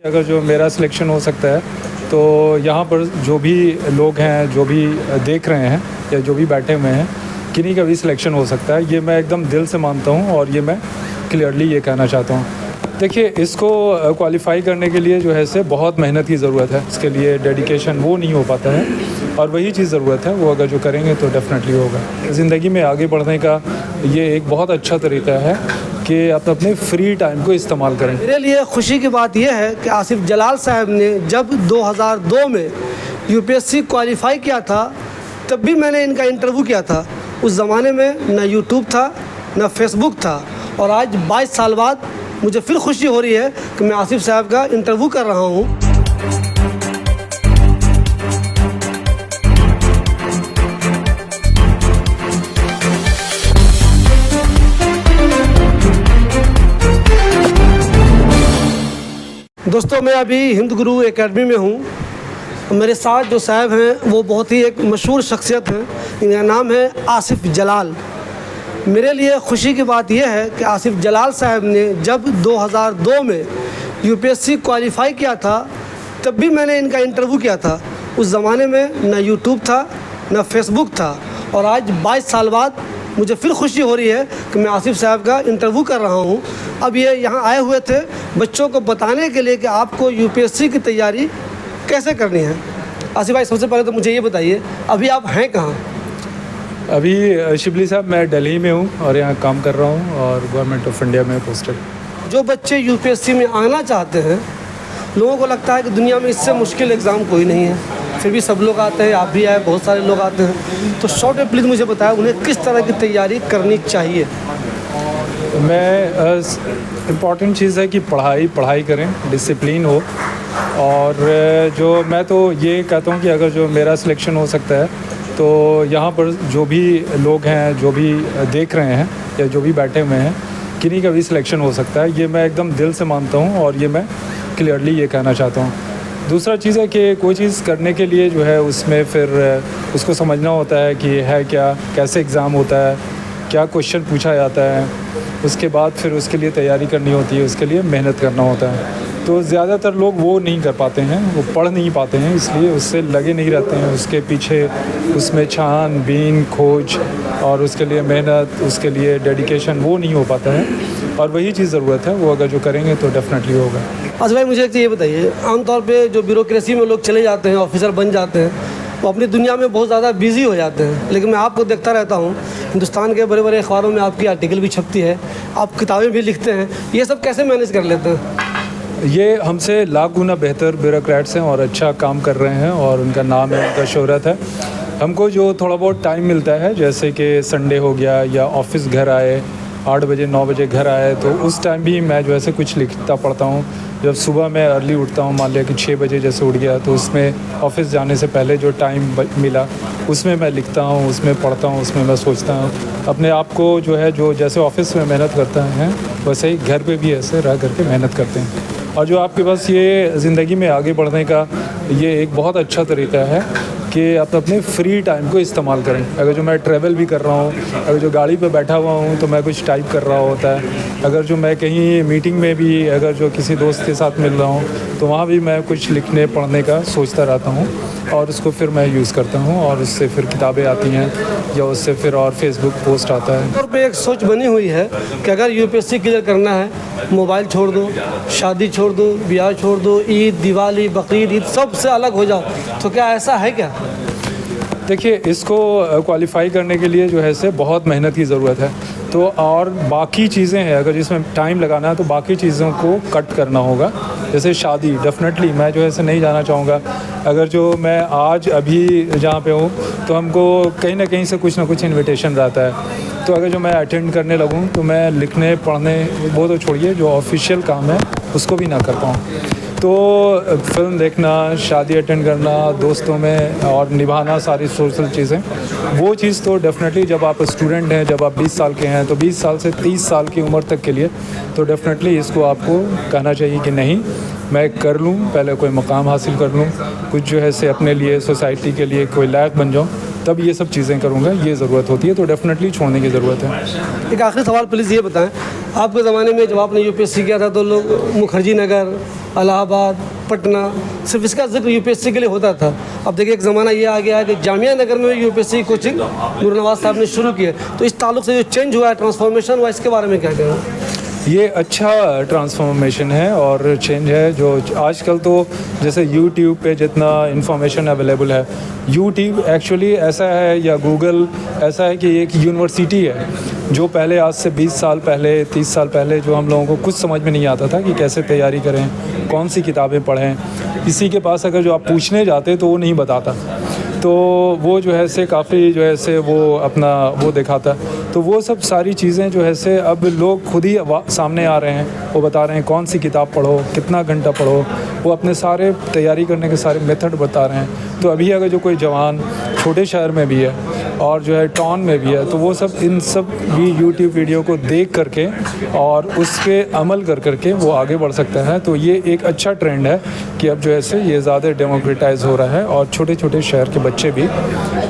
अगर जो मेरा सिलेक्शन हो सकता है तो यहाँ पर जो भी लोग हैं, जो भी देख रहे हैं या जो भी बैठे हुए हैं, किन्हीं का भी सिलेक्शन हो सकता है, ये मैं एकदम दिल से मानता हूँ और ये मैं क्लियरली ये कहना चाहता हूँ। देखिए, इसको क्वालिफ़ाई करने के लिए जो है से बहुत मेहनत की ज़रूरत है, इसके लिए डेडिकेशन वो नहीं हो पाता है और वही चीज़ ज़रूरत है, वो अगर जो करेंगे तो डेफ़िनेटली होगा। ज़िंदगी में आगे बढ़ने का ये एक बहुत अच्छा तरीका है कि आप अपने फ्री टाइम को इस्तेमाल करें। मेरे लिए खुशी की बात यह है कि आसिफ जलाल साहब ने जब 2002 में यूपीएससी क्वालिफ़ाई किया था तब भी मैंने इनका इंटरव्यू किया था। उस ज़माने में न यूट्यूब था न फेसबुक था और आज 22 साल बाद मुझे फिर खुशी हो रही है कि मैं आसिफ साहब का इंटरव्यू कर रहा हूँ। दोस्तों, मैं अभी हिंद गुरु एकेडमी में हूँ। मेरे साथ जो साहब हैं वो बहुत ही एक मशहूर शख्सियत हैं, इनका नाम है आसिफ जलाल। मेरे लिए खुशी की बात यह है कि आसिफ जलाल साहब ने जब 2002 में यूपीएससी क्वालिफ़ाई किया था तब भी मैंने इनका इंटरव्यू किया था। उस ज़माने में न यूट्यूब था न फेसबुक था और आज 22 साल बाद मुझे फिर खुशी हो रही है कि मैं आसिफ साहब का इंटरव्यू कर रहा हूँ। अब ये यहाँ आए हुए थे बच्चों को बताने के लिए कि आपको यूपीएससी की तैयारी कैसे करनी है। आसिफ भाई, सबसे पहले तो मुझे ये बताइए, अभी आप हैं कहाँ? अभी शिबली साहब, मैं दिल्ली में हूँ और यहाँ काम कर रहा हूँ और गवर्नमेंट ऑफ इंडिया में पोस्टेड। जो बच्चे यूपीएससी में आना चाहते हैं, लोगों को लगता है कि दुनिया में इससे मुश्किल एग्ज़ाम कोई नहीं है, फिर भी सब लोग आते हैं, आप भी आए, बहुत सारे लोग आते हैं, तो शॉर्ट में प्लीज़ मुझे बताएं उन्हें किस तरह की तैयारी करनी चाहिए। इम्पॉर्टेंट चीज़ है कि पढ़ाई करें, डिसिप्लिन हो। और जो मैं तो ये कहता हूँ कि अगर जो मेरा सिलेक्शन हो सकता है तो यहाँ पर जो भी लोग हैं, जो भी देख रहे हैं या जो भी बैठे हुए हैं, किन्हीं का भी सिलेक्शन हो सकता है, ये मैं एकदम दिल से मानता हूँ और ये मैं क्लियरली ये कहना चाहता हूँ। दूसरा चीज़ है कि कोई चीज़ करने के लिए जो है उसमें फिर उसको समझना होता है कि है क्या, कैसे एग्ज़ाम होता है, क्या क्वेश्चन पूछा जाता है, उसके बाद फिर उसके लिए तैयारी करनी होती है, उसके लिए मेहनत करना होता है। तो ज़्यादातर लोग वो नहीं कर पाते हैं, वो पढ़ नहीं पाते हैं, इसलिए उससे लगे नहीं रहते हैं, उसके पीछे उसमें छानबीन खोज और उसके लिए मेहनत, उसके लिए डेडिकेशन वो नहीं हो पाता है और वही चीज़ ज़रूरत है, वो अगर जो करेंगे तो डेफ़िनेटली होगा। अच्छा भाई, मुझे एक ये बताइए, आमतौर पे जो ब्यूरोक्रेसी में लोग चले जाते हैं, ऑफिसर बन जाते हैं, वो अपनी दुनिया में बहुत ज़्यादा बिजी हो जाते हैं, लेकिन मैं आपको देखता रहता हूँ, हिंदुस्तान के बड़े बड़े अखबारों में आपकी आर्टिकल भी छपती है, आप किताबें भी लिखते हैं, ये सब कैसे मैनेज कर लेते हैं? ये हमसे लाख गुना बेहतर ब्यूरोक्रेट्स हैं और अच्छा काम कर रहे हैं और उनका नाम है, उनका शोहरत है। हमको जो थोड़ा बहुत टाइम मिलता है, जैसे कि संडे हो गया या ऑफिस घर आए 8 बजे 9 बजे घर आए, तो उस टाइम भी मैं जो ऐसे कुछ लिखता पढ़ता हूँ। जब सुबह मैं अर्ली उठता हूँ, मान लिया कि 6 बजे जैसे उठ गया, तो उसमें ऑफिस जाने से पहले जो टाइम मिला उसमें मैं लिखता हूँ, उसमें पढ़ता हूँ, उसमें मैं सोचता हूँ अपने आप को जो है, जो जैसे ऑफिस में मेहनत करते हैं वैसे ही घर पे भी ऐसे रह करके मेहनत करते हैं। और जो आपके पास ये ज़िंदगी में आगे बढ़ने का ये एक बहुत अच्छा तरीका है कि आप अपने फ्री टाइम को इस्तेमाल करें। अगर जो मैं ट्रैवल भी कर रहा हूँ, अगर जो गाड़ी पे बैठा हुआ हूँ तो मैं कुछ टाइप कर रहा होता है, अगर जो मैं कहीं मीटिंग में भी अगर जो किसी दोस्त के साथ मिल रहा हूँ तो वहाँ भी मैं कुछ लिखने पढ़ने का सोचता रहता हूँ और उसको फिर मैं यूज़ करता हूँ और उससे फिर किताबें आती हैं या उससे फिर और फेसबुक पोस्ट आता है। तौर पे एक सोच बनी हुई है कि अगर यूपीएससी क्लियर करना है, मोबाइल छोड़ दो, शादी छोड़ दो, ब्याह छोड़ दो, ईद, दिवाली, बकरीद, ईद सबसे अलग हो जाओ, तो क्या ऐसा है क्या? देखिए, इसको क्वालिफ़ाई करने के लिए जो है से बहुत मेहनत की ज़रूरत है, तो और बाकी चीज़ें हैं, अगर जिसमें टाइम लगाना है तो बाकी चीज़ों को कट करना होगा। जैसे शादी, डेफ़िनेटली मैं जो है से नहीं जाना चाहूँगा। अगर जो मैं आज अभी जहाँ पे हूँ तो हमको कहीं ना कहीं से कुछ ना कुछ इनविटेशन रहता है, तो अगर जो मैं अटेंड करने लगूँ तो मैं लिखने पढ़ने वो तो छोड़िए, जो ऑफिशियल काम है उसको भी ना कर पाऊँ। तो फिल्म देखना, शादी अटेंड करना, दोस्तों में और निभाना सारी सोशल चीज़ें, वो चीज़ तो डेफ़िनेटली जब आप स्टूडेंट हैं, जब आप 20 साल के हैं, तो 20 साल से 30 साल की उम्र तक के लिए तो डेफ़िनेटली इसको आपको कहना चाहिए कि नहीं, मैं कर लूँ, पहले कोई मुकाम हासिल कर लूँ, कुछ जो है से अपने लिए, सोसाइटी के लिए कोई लायक बन जाऊँ, तब ये सब चीज़ें करूँगा, ये ज़रूरत होती है, तो डेफ़िनेटली छोड़ने की ज़रूरत है। एक आखिरी सवाल प्लीज़ ये बताएं, आपके ज़माने में जब आपने यूपीएससी किया था तो लोग मुखर्जी नगर, इलाहाबाद, पटना, सिर्फ इसका जिक्र यूपीएससी के लिए होता था। अब देखिए एक ज़माना ये आ गया है कि जामिया नगर में यूपीएससी कोचिंग नूर नवाज साहब ने शुरू की है। तो इस ताल्लुक से जो चेंज हुआ है, ट्रांसफॉर्मेशन हुआ, इसके बारे में क्या कहें? ये अच्छा ट्रांसफॉर्मेशन है और चेंज है। जो आजकल तो जैसे यूट्यूब पे जितना इन्फॉर्मेशन अवेलेबल है, यूट्यूब एक्चुअली ऐसा है या गूगल ऐसा है कि एक यूनिवर्सिटी है। जो पहले आज से 20 साल पहले, 30 साल पहले जो हम लोगों को कुछ समझ में नहीं आता था कि कैसे तैयारी करें, कौन सी किताबें पढ़ें, किसी के पास अगर जो आप पूछने जाते तो वो नहीं बताता, तो वो जो है से काफ़ी जो है से वो अपना वो दिखाता। तो वो सब सारी चीज़ें जो है से अब लोग खुद ही सामने आ रहे हैं, वो बता रहे हैं कौन सी किताब पढ़ो, कितना घंटा पढ़ो, वो अपने सारे तैयारी करने के सारे मेथड बता रहे हैं। तो अभी अगर जो कोई जवान छोटे शहर में भी है और जो है टाउन में भी है, तो वो सब इन सब भी यूट्यूब वीडियो को देख करके और उस पर अमल कर करके वो आगे बढ़ सकता है। तो ये एक अच्छा ट्रेंड है कि अब जो है से ये ज़्यादा डेमोक्रेटाइज हो रहा है और छोटे छोटे शहर के बच्चे भी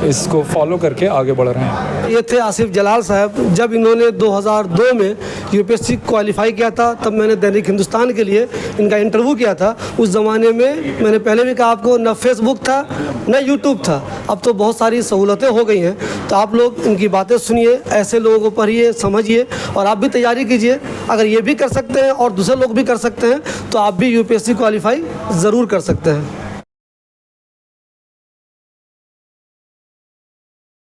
इसको फॉलो करके आगे बढ़ रहे हैं। ये थे आसिफ जलाल साहब। जब इन्होंने 2002 में यूपीएससी क्वालिफाई किया था, तब मैंने दैनिक हिंदुस्तान के लिए इनका इंटरव्यू किया था। उस ज़माने में मैंने पहले भी कहा आपको, न फेसबुक था न यूट्यूब था। अब तो बहुत सारी सहूलतें हो गई हैं। तो आप लोग इनकी बातें सुनिए, ऐसे लोगों को पढ़िए, समझिए और आप भी तैयारी कीजिए। अगर ये भी कर सकते हैं और दूसरे लोग भी कर सकते हैं तो आप भी यूपीएससी क्वालिफाई ज़रूर कर सकते हैं।